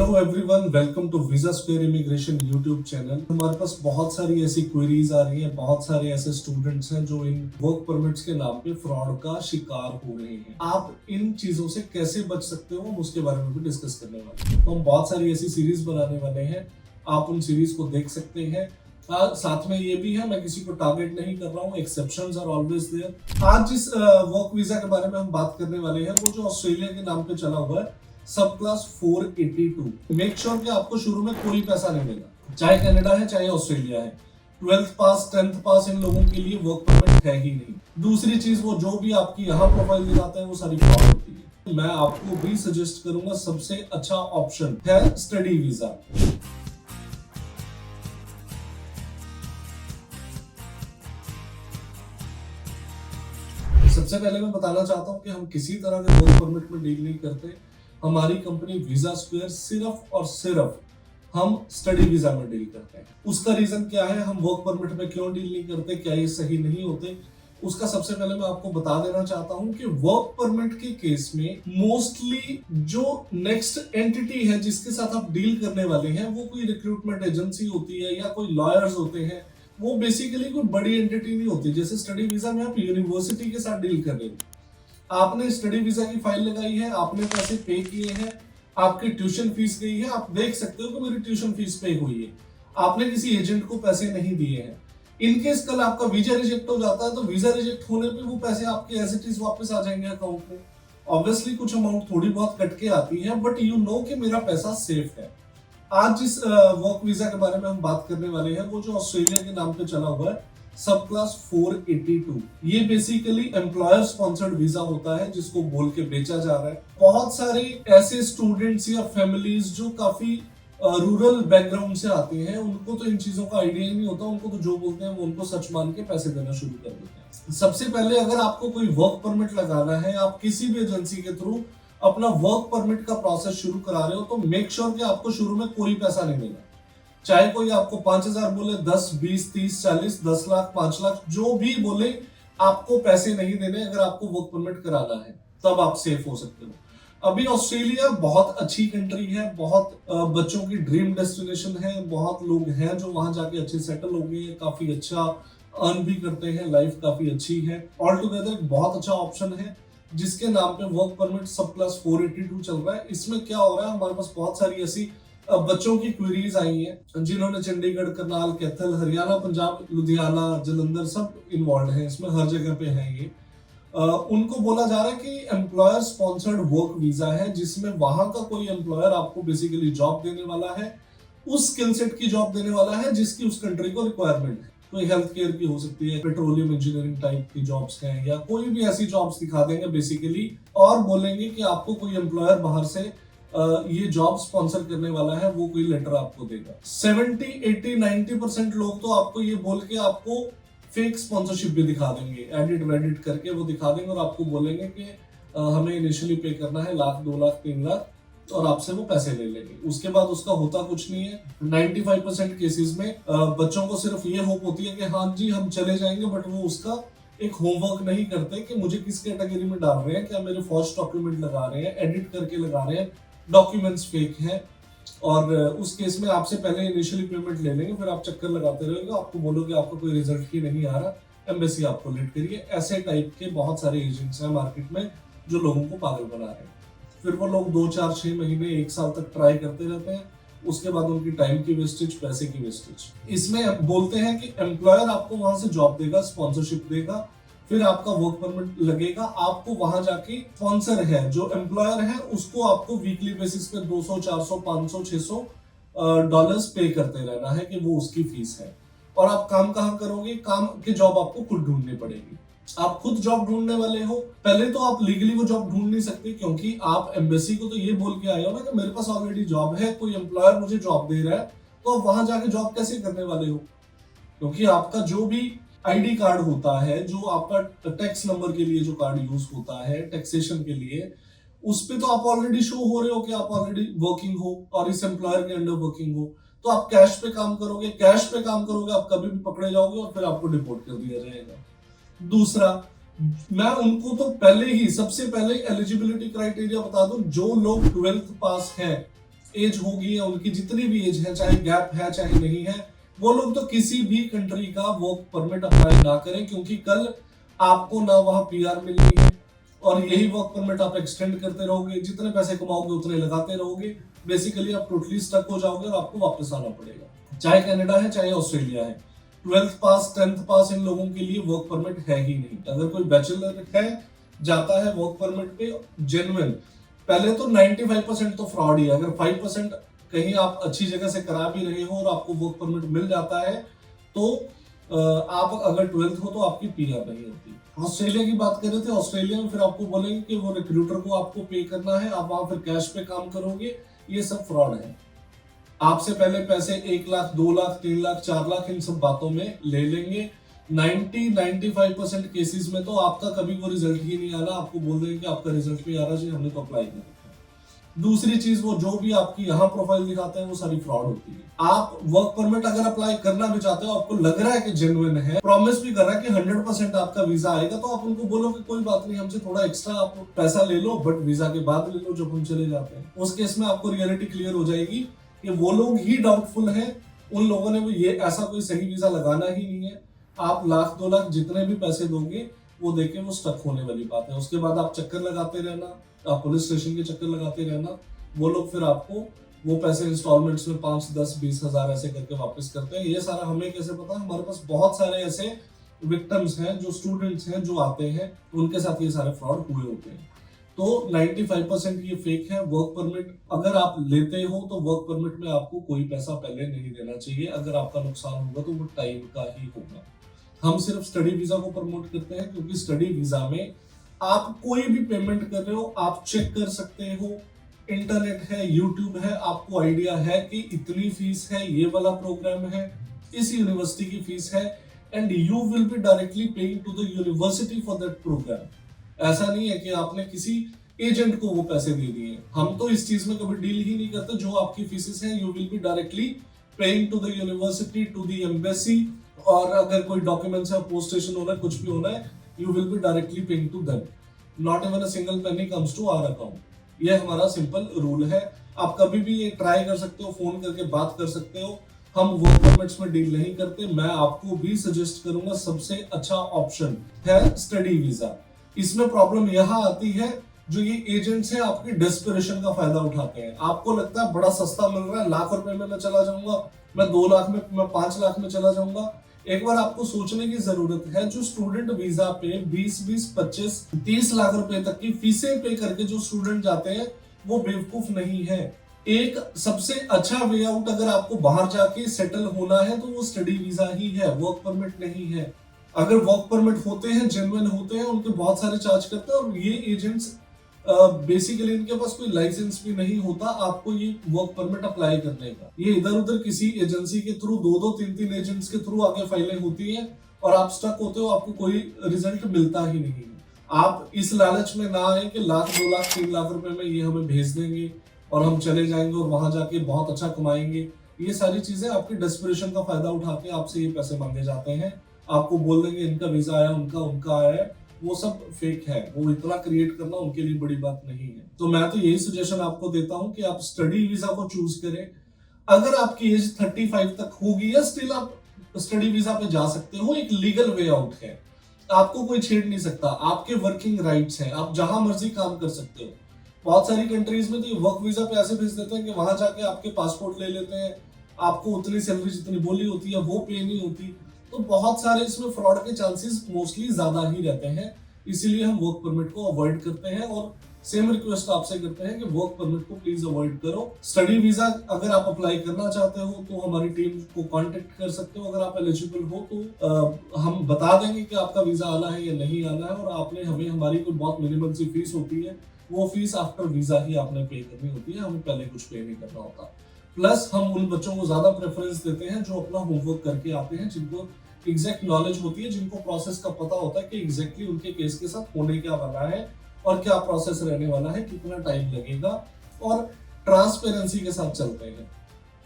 Hello everyone, welcome to visa square immigration YouTube channel. हमारे पास बहुत सारी ऐसी क्वेरीज आ रही हैं, बहुत सारे ऐसे स्टूडेंट्स हैं जो इन वर्क परमिट्स के नाम पे फ्रॉड का शिकार हो रहे हैं। आप इन चीजों से कैसे बच सकते हो, हम उसके बारे में भी डिस्कस करने वाले हैं। तो हम बहुत सारी ऐसी सीरीज बनाने वाले हैं, आप उन सीरीज को देख सकते हैं। साथ में ये भी है, मैं किसी को टारगेट नहीं कर रहा हूँ, एक्सेप्शंस आर ऑलवेज देयर। आज जिस वर्क वीजा के बारे में हम बात करने वाले हैं वो जो ऑस्ट्रेलिया के नाम पे चला हुआ है, सब क्लास 482। मेक श्योर कि आपको शुरू में कोई पैसा नहीं देगा, चाहे कनाडा है चाहे ऑस्ट्रेलिया है। 12th पास 10th पास इन लोगों के लिए वर्क परमिट है ही नहीं। दूसरी चीज, वो जो भी आपकी यहाँ प्रोफाइल दिखाते हैं वो सारी फ्रॉड होती है। मैं आपको भी सजेस्ट करूंगा, सबसे अच्छा ऑप्शन है स्टडी वीजा। सबसे पहले मैं बताना चाहता हूं कि हम किसी तरह के वर्क परमिट में डील नहीं करते। हमारी कंपनी वीजा स्क्वायर सिर्फ और सिर्फ हम स्टडी वीजा में डील करते हैं। उसका रीजन क्या है, हम वर्क परमिट में क्यों डील नहीं करते, क्या ये सही नहीं होते, उसका सबसे पहले मैं आपको बता देना चाहता हूं कि वर्क परमिट के केस में मोस्टली जो नेक्स्ट एंटिटी है जिसके साथ आप डील करने वाले हैं वो कोई रिक्रूटमेंट एजेंसी होती है या कोई लॉयर्स होते हैं। वो बेसिकली कोई बड़ी एंटिटी नहीं होती। जैसे स्टडी वीजा में आप यूनिवर्सिटी के साथ डील कर रहे हो, आपने स्टडी वीजा की फाइल लगाई है, आपने पैसे पे किए हैं, आपकी ट्यूशन फीस गई है, आप देख सकते हो कि मेरी ट्यूशन फीस पे हुई है। आपने किसी एजेंट को पैसे नहीं दिए हैं। इनकेस कल आपका वीजा रिजेक्ट हो जाता है तो वीजा रिजेक्ट होने पे वो पैसे आपके एज इट इज वापस आ जाएंगे अकाउंट में। ऑब्वियसली कुछ अमाउंट थोड़ी बहुत कट के आती है, बट यू नो कि मेरा पैसा सेफ है। आज जिस वर्क वीजा के बारे में हम बात करने वाले हैं वो जो ऑस्ट्रेलिया के नाम पे चला हुआ है, सब क्लास 482। ये बेसिकली एम्प्लॉयर स्पॉन्सर्ड वीजा होता है जिसको बोल के बेचा जा रहा है। बहुत सारे ऐसे स्टूडेंट्स या फैमिलीज जो काफी रूरल बैकग्राउंड से आते हैं, उनको तो इन चीजों का आइडिया ही नहीं होता। उनको तो जो बोलते हैं वो उनको सच मान के पैसे देना शुरू कर देते हैं। सबसे पहले अगर आपको कोई वर्क परमिट लगाना है, आप किसी भी एजेंसी के थ्रू अपना वर्क परमिट का प्रोसेस शुरू करा रहे हो, तो मेक श्योर कि आपको शुरू में कोई पैसा नहीं देना। चाहे कोई आपको 5,000 बोले, 10, 20, 30, 40, 10 लाख, 5 लाख, जो भी बोले, आपको पैसे नहीं देने अगर आपको वर्क परमिट कराना है, तब आप सेफ हो सकते हो। अभी ऑस्ट्रेलिया बहुत अच्छी कंट्री है, बहुत बच्चों की ड्रीम डेस्टिनेशन है। बहुत लोग हैं जो वहां जाके अच्छे सेटल हो गए, काफी अच्छा अर्न भी करते हैं, लाइफ काफी अच्छी है। ऑल टुगेदर एक बहुत अच्छा ऑप्शन है जिसके नाम पे वर्क परमिट सब क्लास 482 चल रहा है। इसमें क्या हो रहा है, हमारे पास बहुत सारी ऐसी बच्चों की क्वेरीज आई हैं जिन्होंने चंडीगढ़, करनाल, कैथल, हरियाणा, पंजाब, लुधियाना, जलंधर सब इन्वॉल्व हैं इसमें, हर जगह पे है ये। उनको बोला जा रहा है कि एम्प्लॉयर स्पॉन्सर्ड वर्क वीजा है जिसमें वहां का कोई एम्प्लॉयर आपको बेसिकली जॉब देने वाला है, उस स्किल सेट की जॉब देने वाला है जिसकी उस कंट्री को रिक्वायरमेंट है। कोई हेल्थ केयर की हो सकती है, पेट्रोलियम इंजीनियरिंग टाइप की जॉब्स हैं, या कोई भी ऐसी जॉब्स दिखा देंगे बेसिकली, और बोलेंगे कि आपको कोई एम्प्लॉयर बाहर से ये जॉब स्पॉन्सर करने वाला है, वो कोई लेटर आपको देगा। 70, 80, 90% लोग तो आपको ये बोल के आपको फेक स्पॉन्सरशिप भी दिखा देंगे, एडिट वेडिट करके वो दिखा देंगे और आपको बोलेंगे कि हमें इनिशियली पे करना है 1,00,000, 2,00,000, 3,00,000, और आपसे वो पैसे ले लेंगे। उसके बाद उसका होता कुछ नहीं है। 95% केसेस में बच्चों को सिर्फ ये होप होती है कि हाँ जी हम चले जाएंगे, बट वो उसका एक होमवर्क नहीं करते कि मुझे किस कैटेगरी में डाल रहे हैं, क्या मेरे फर्स्ट डॉक्यूमेंट लगा रहे हैं, एडिट करके लगा रहे हैं, डॉक्यूमेंट्स फेक हैं। और उस केस में आपसे पहले इनिशियली पेमेंट ले लेंगे, फिर आप चक्कर लगाते रहेंगे, आपको बोलोगे आपको कोई रिजल्ट ही नहीं आ रहा, एम्बेसी आपको लेट करिए। ऐसे टाइप के बहुत सारे एजेंट्स हैं मार्केट में जो लोगों को पागल बना रहे हैं। फिर वो लोग 2, 4, 6 महीने, 1 साल तक ट्राई करते रहते हैं, उसके बाद उनकी टाइम की वेस्टेज, पैसे की वेस्टेज। इसमें बोलते हैं कि एम्प्लॉयर आपको वहां से जॉब देगा, स्पॉन्सरशिप देगा, फिर आपका वर्क परमिट लगेगा, आपको वहां जाके स्पॉन्सर है जो एम्प्लॉयर है उसको आपको वीकली बेसिस पे 200, 400, 500, 600 डॉलर्स पे करते रहना है कि वो उसकी फीस है। और आप काम कहाँ करोगे, काम की जॉब आपको खुद ढूंढनी पड़ेगी। आप खुद जॉब ढूंढने वाले हो, पहले तो आप लीगली वो जॉब ढूंढ नहीं सकते, क्योंकि आप एम्बेसी को तो ये बोल के आए हो ना कि मेरे पास ऑलरेडी जॉब है, कोई एम्प्लॉयर मुझे जॉब दे रहा है, तो आप वहां जाके जॉब कैसे करने वाले हो? क्योंकि आपका जो भी आईडी कार्ड होता है, जो आपका टैक्स नंबर के लिए जो कार्ड यूज होता है टैक्सेशन के लिए, उस पे तो आप ऑलरेडी शो हो रहे हो कि आप ऑलरेडी वर्किंग हो और इस एम्प्लॉयर के अंडर वर्किंग हो। तो आप कैश पे काम करोगे, आप कभी भी पकड़े जाओगे और फिर आपको डिपोर्ट कर दिया जाएगा। दूसरा, मैं उनको तो पहले ही सबसे पहले एलिजिबिलिटी क्राइटेरिया बता दूं, जो लोग 12th पास हैं एज होगी या उनकी जितनी भी एज है, चाहे गैप है चाहे नहीं है, वो लोग तो किसी भी कंट्री का वर्क परमिट अप्लाई ना करें, क्योंकि कल आपको ना वहां पीआर मिलनी है और यही वर्क परमिट आप एक्सटेंड करते रहोगे, जितने पैसे कमाओगे उतने लगाते रहोगे, बेसिकली आप टोटली स्टक हो जाओगे और आपको वापस आना पड़ेगा। चाहे कनाडा है चाहे ऑस्ट्रेलिया है, 12th पास 10th पास इन लोगों के लिए वर्क परमिट है ही नहीं। अगर कोई बैचलर है जाता है वर्क परमिट पे जेन्युइन, पहले तो 95% तो फ्रॉड ही है। अगर 5% कहीं आप अच्छी जगह से करा भी रहे हो और आपको वर्क परमिट मिल जाता है, तो आप अगर 12th हो तो आपकी पीआर नहीं होती। ऑस्ट्रेलिया की बात कर रहे थे, ऑस्ट्रेलिया में फिर आपको बोलेंगे कि वो रिक्रूटर को आपको पे करना है, आप वहां फिर कैश पे काम करोगे, ये सब फ्रॉड है। आपसे पहले पैसे 1 लाख 2 लाख 3 लाख 4 लाख इन सब बातों में ले लेंगे। 90-95% केसेस में तो आपका कभी वो रिजल्ट ही नहीं आ रहा, आपको बोल देंगे कि आपका रिजल्ट नहीं आ रहा जी, हमने तो अप्लाई कर रखा है। दूसरी चीज, वो जो भी आपकी यहाँ प्रोफाइल दिखाते हैं वो सारी फ्रॉड होती है। आप वर्क परमिट अगर अप्लाई करना भी चाहते हो, आपको लग रहा है कि जेन्युइन है, प्रॉमिस भी कर रहा है कि 100% आपका वीजा आएगा, तो आप उनको बोलो कि कोई बात नहीं, हमसे थोड़ा एक्स्ट्रा आप पैसा ले लो, बट वीजा के बाद ले लो जब हम चले जाते हैं। उस केस में आपको रियलिटी क्लियर हो जाएगी कि वो लोग ही डाउटफुल हैं, उन लोगों ने भी ये ऐसा कोई सही वीजा लगाना ही नहीं है। आप लाख 2 लाख जितने भी पैसे दोगे वो देके वो स्टक होने वाली बात है। उसके बाद आप चक्कर लगाते रहना, आप पुलिस स्टेशन के चक्कर लगाते रहना, वो लोग फिर आपको वो पैसे इंस्टॉलमेंट्स में 5, 10, 20 हजार ऐसे करके वापस करते हैं। ये सारा हमें कैसे पता? हमारे पास बहुत सारे ऐसे विक्टिम्स हैं, जो स्टूडेंट्स हैं, जो आते हैं, उनके साथ ये सारे फ्रॉड हुए होते हैं। तो 95% ये फेक है। वर्क परमिट अगर आप लेते हो तो वर्क परमिट में आपको कोई पैसा पहले नहीं देना चाहिए। अगर आपका नुकसान होगा तो वो टाइम का ही होगा। हम सिर्फ स्टडी वीजा को प्रमोट करते हैं, क्योंकि स्टडी वीजा में आप कोई भी पेमेंट कर रहे हो, आप चेक कर सकते हो, इंटरनेट है, यूट्यूब है, आपको आइडिया है कि इतनी फीस है, ये वाला प्रोग्राम है, इस यूनिवर्सिटी की फीस है, and you will be directly paying to the university for that programme. ऐसा नहीं है कि आपने किसी एजेंट को वो पैसे दे दिए। हम तो इस चीज में कभी डील ही नहीं करते। जो आपकी फीसेस है, you will be directly paying to the university, to the embassy, और अगर कोई डॉक्यूमेंट्स है, पोस्टेशन होना है, कुछ भी होना है, you will be directly paying to them. Not even a single penny comes to our account. ये हमारा सिंपल रूल है। आप कभी भी ये ट्राई कर सकते हो, फोन करके बात कर सकते हो। हम वर्क परमिट्स में डील नहीं करते। मैं आपको भी सजेस्ट करूंगा, सबसे अच्छा ऑप्शन है स्टडी वीजा। इसमें प्रॉब्लम यहाँ आती है, जो ये एजेंट्स हैं आपकी डेस्परेशन का फायदा उठाते हैं। आपको लगता है बड़ा सस्ता मिल रहा है, लाख रुपए में मैं चला जाऊंगा, मैं 2 लाख में, मैं 5 लाख में चला जाऊंगा। एक बार आपको सोचने की जरूरत है, जो स्टूडेंट वीजा पे 20-20, 25, 30 लाख रुपए तक की फीसें पे करके जो स्टूडेंट जाते हैं, वो बेवकूफ नहीं है। एक सबसे अच्छा वे आउट अगर आपको बाहर जाके सेटल होना है तो वो स्टडी वीजा ही है, वर्क परमिट नहीं है। अगर वर्क परमिट होते हैं, जेन्युइन होते हैं, उनके बहुत सारे चार्ज करते हैं, और ये एजेंट्स बेसिकली इनके पास कोई लाइसेंस भी नहीं होता आपको ये वर्क परमिट अप्लाई करने का। ये इधर उधर किसी एजेंसी के थ्रू, 2-2, 3-3 एजेंट्स के थ्रू आगे फाइलें होती हैं, और आप स्टक होते हो, आपको कोई रिजल्ट मिलता ही नहीं। आप इस लालच में ना आए कि लाख 2 लाख 3 लाख रुपए में ये हमें भेज देंगे और हम चले जाएंगे और वहां जाके बहुत अच्छा कमाएंगे। ये सारी चीजें आपकी डेस्परेशन का फायदा उठा के आपसे ये पैसे मांगे जाते हैं। आपको बोल देंगे इनका वीजा आया, उनका आया है, वो सब फेक है। वो इतना क्रिएट करना उनके लिए बड़ी बात नहीं है। तो मैं तो यही सजेशन आपको देता हूं कि आप स्टडी वीजा को चूज करें। अगर आपकी एज 35 तक होगी, या स्टिल आप स्टडी वीजा पे जा सकते हो, एक लीगल वे आउट है, आपको कोई छेड़ नहीं सकता, आपके वर्किंग राइट्स हैं, आप जहां मर्जी काम कर सकते हो। बहुत सारी कंट्रीज में तो ये वर्क वीजा पे ऐसे भेज देते हैं कि वहां जाके आपके पासपोर्ट ले लेते हैं, आपको उतनी सैलरी जितनी बोली होती है वो पे नहीं होती। तो बहुत सारे इसमें फ्रॉड के चांसेस मोस्टली ज्यादा ही रहते हैं। इसीलिए हम वर्क परमिट को अवॉइड करते हैं, और सेम रिक्वेस्ट आपसे करते हैं कि वर्क परमिट को प्लीज अवॉइड करो। स्टडी वीजा अगर आप अप्लाई करना चाहते हो तो हमारी टीम को कांटेक्ट कर सकते हो। अगर आप एलिजिबल हो तो हम बता देंगे कि आपका वीजा आना है या नहीं आना है, और आपने हमें, हमारी कोई बहुत मिनिमम सी फीस होती है, वो फीस आफ्टर वीजा ही आपने पे करनी होती है, हमें पहले कुछ पे नहीं करना होता। प्लस हम उन बच्चों को ज्यादा प्रेफरेंस देते हैं जो अपना होमवर्क करके आते हैं, जिनको एग्जैक्ट नॉलेज होती है, जिनको प्रोसेस का पता होता है कि एग्जैक्टली उनके केस के साथ होने क्या वाला है और क्या प्रोसेस रहने वाला है, कितना टाइम लगेगा, और ट्रांसपेरेंसी के साथ चलते हैं।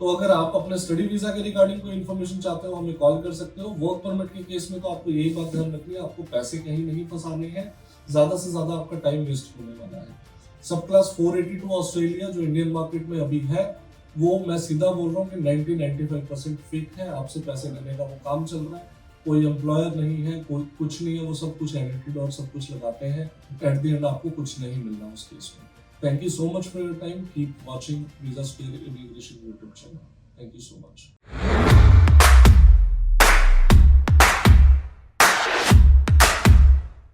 तो अगर आप अपने स्टडी वीजा के रिगार्डिंग कोई इन्फॉर्मेशन चाहते हो, हमें कॉल कर सकते हो। वर्क परमिट के केस में तो आपको यही बात ध्यान रखनी है, आपको पैसे कहीं नहीं फंसाने हैं, ज्यादा से ज्यादा आपका टाइम वेस्ट होने वाला है। सब क्लास 482 ऑस्ट्रेलिया जो इंडियन मार्केट में अभी है, वो मैं सीधा बोल रहा हूँ कि 90-95% फेक है। आपसे पैसे लेने का वो काम चल रहा है, कोई एम्प्लॉयर नहीं है, कोई कुछ नहीं है, वो सब कुछ एडिटेड और सब कुछ लगाते हैं। एट द एंड आपको कुछ नहीं मिलना उस केस में। Thank you so much for your time. Keep watching visa square immigration YouTube channel. Thank you so much.